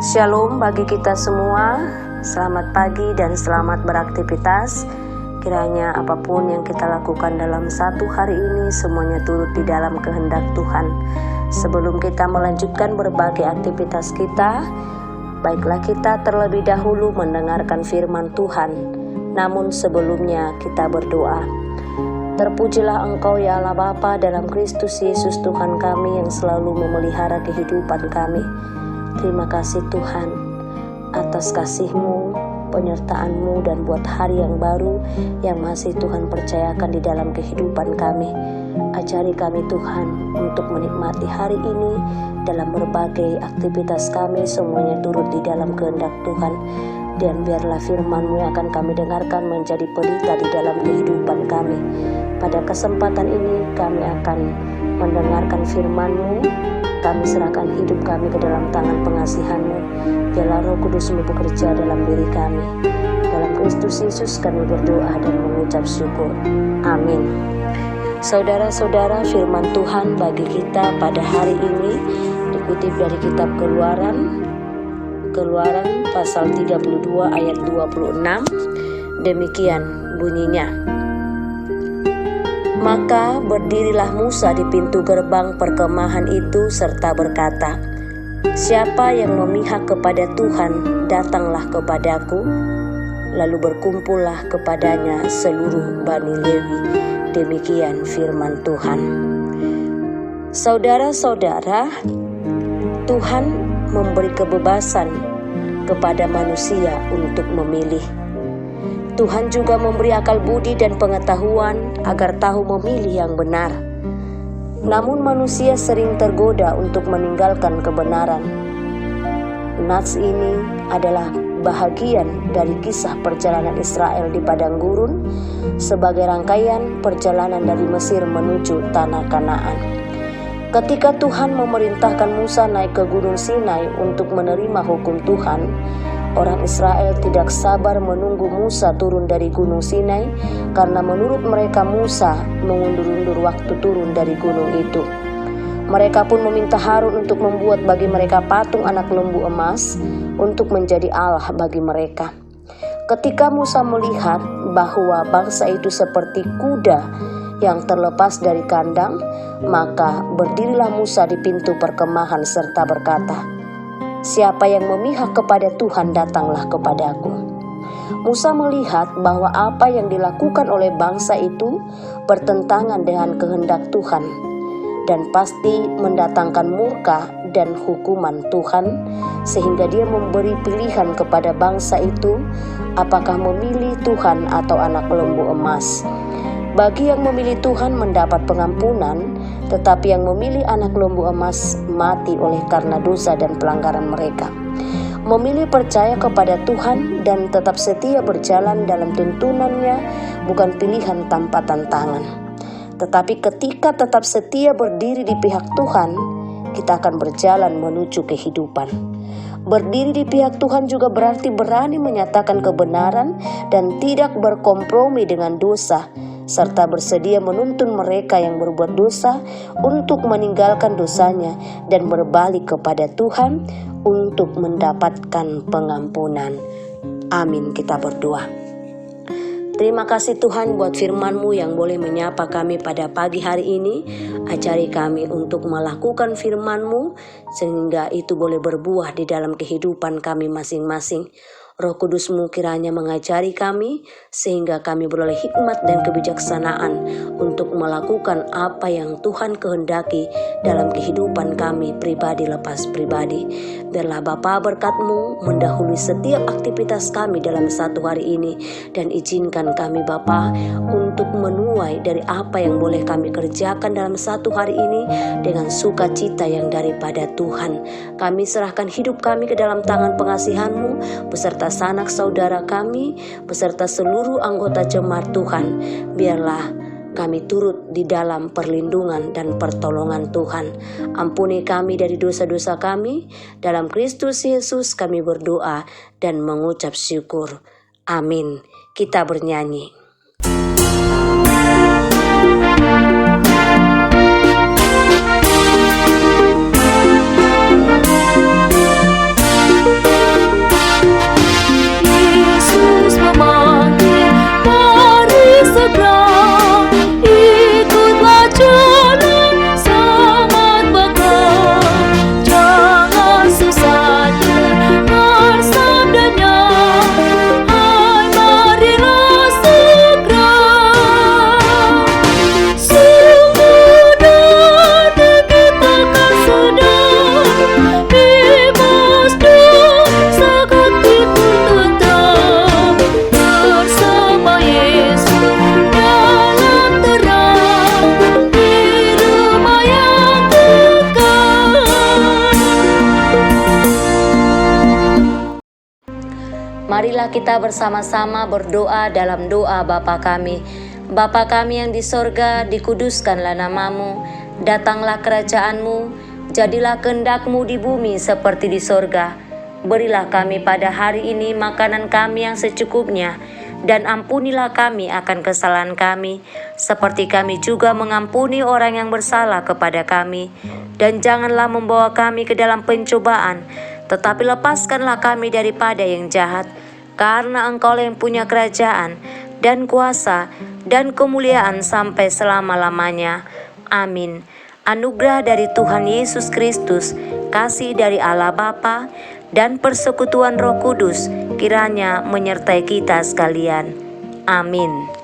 Shalom bagi kita semua, selamat pagi dan selamat beraktivitas. Kiranya apapun yang kita lakukan dalam satu hari ini semuanya turut di dalam kehendak Tuhan. Sebelum kita melanjutkan berbagai aktivitas kita, baiklah kita terlebih dahulu mendengarkan firman Tuhan. Namun sebelumnya kita berdoa. Terpujilah Engkau ya Allah Bapa dalam Kristus Yesus Tuhan kami yang selalu memelihara kehidupan kami. Terima kasih Tuhan atas kasih-Mu, penyertaan-Mu dan buat hari yang baru yang masih Tuhan percayakan di dalam kehidupan kami. Ajari kami Tuhan untuk menikmati hari ini dalam berbagai aktivitas kami semuanya turut di dalam kehendak Tuhan. Dan biarlah firman-Mu yang akan kami dengarkan menjadi pelita di dalam kehidupan kami. Pada kesempatan ini kami akan mendengarkan firman-Mu. Kami serahkan hidup kami ke dalam tangan pengasihan-Mu. Biarlah Roh Kudus-Mu bekerja dalam diri kami. Dalam Kristus Yesus kami berdoa dan mengucap syukur. Amin. Saudara-saudara, firman Tuhan bagi kita pada hari ini dikutip dari kitab Keluaran pasal 32 ayat 26. Demikian bunyinya. Maka berdirilah Musa di pintu gerbang perkemahan itu serta berkata, "Siapa yang memihak kepada Tuhan, datanglah kepadaku." Lalu berkumpullah kepadanya seluruh Bani Lewi. Demikian firman Tuhan. Saudara-saudara, Tuhan memberi kebebasan kepada manusia untuk memilih. Tuhan juga memberi akal budi dan pengetahuan agar tahu memilih yang benar. Namun manusia sering tergoda untuk meninggalkan kebenaran. Nats ini adalah bahagian dari kisah perjalanan Israel di padang gurun sebagai rangkaian perjalanan dari Mesir menuju tanah Kanaan. Ketika Tuhan memerintahkan Musa naik ke Gunung Sinai untuk menerima hukum Tuhan, orang Israel tidak sabar menunggu Musa turun dari Gunung Sinai karena menurut mereka Musa mengundur-undur waktu turun dari gunung itu. Mereka pun meminta Harun untuk membuat bagi mereka patung anak lembu emas untuk menjadi Allah bagi mereka. Ketika Musa melihat bahwa bangsa itu seperti kuda yang terlepas dari kandang, maka berdirilah Musa di pintu perkemahan serta berkata, "Siapa yang memihak kepada Tuhan, datanglah kepadaku." Musa melihat bahwa apa yang dilakukan oleh bangsa itu bertentangan dengan kehendak Tuhan dan pasti mendatangkan murka dan hukuman Tuhan, sehingga dia memberi pilihan kepada bangsa itu apakah memilih Tuhan atau anak lembu emas. Bagi yang memilih Tuhan mendapat pengampunan, tetapi yang memilih anak lembu emas mati oleh karena dosa dan pelanggaran mereka. Memilih percaya kepada Tuhan dan tetap setia berjalan dalam tuntunannya bukan pilihan tanpa tantangan. Tetapi ketika tetap setia berdiri di pihak Tuhan, kita akan berjalan menuju kehidupan. Berdiri di pihak Tuhan juga berarti berani menyatakan kebenaran dan tidak berkompromi dengan dosa, serta bersedia menuntun mereka yang berbuat dosa untuk meninggalkan dosanya dan berbalik kepada Tuhan untuk mendapatkan pengampunan. Amin, kita berdoa. Terima kasih Tuhan buat firman-Mu yang boleh menyapa kami pada pagi hari ini. Ajari kami untuk melakukan firman-Mu sehingga itu boleh berbuah di dalam kehidupan kami masing-masing. Roh Kudus-Mu kiranya mengajari kami sehingga kami beroleh hikmat dan kebijaksanaan untuk melakukan apa yang Tuhan kehendaki dalam kehidupan kami pribadi lepas pribadi. Biarlah Bapa berkat-Mu mendahului setiap aktivitas kami dalam satu hari ini, dan izinkan kami Bapa untuk menuai dari apa yang boleh kami kerjakan dalam satu hari ini dengan sukacita yang daripada Tuhan. Kami serahkan hidup kami ke dalam tangan pengasihan-Mu beserta sanak saudara kami, beserta seluruh anggota jemaat Tuhan. Biarlah kami turut di dalam perlindungan dan pertolongan Tuhan. Ampuni kami dari dosa-dosa kami. Dalam Kristus Yesus kami berdoa dan mengucap syukur. Amin. Kita bernyanyi. Marilah kita bersama-sama berdoa dalam doa Bapa kami. Bapa kami yang di sorga, dikuduskanlah namamu, datanglah kerajaanmu, jadilah kehendak-Mu di bumi seperti di sorga. Berilah kami pada hari ini makanan kami yang secukupnya, dan ampunilah kami akan kesalahan kami, seperti kami juga mengampuni orang yang bersalah kepada kami. Dan janganlah membawa kami ke dalam pencobaan, tetapi lepaskanlah kami daripada yang jahat. Karena Engkau yang punya kerajaan, dan kuasa, dan kemuliaan sampai selama-lamanya. Amin. Anugerah dari Tuhan Yesus Kristus, kasih dari Allah Bapa, dan persekutuan Roh Kudus kiranya menyertai kita sekalian. Amin.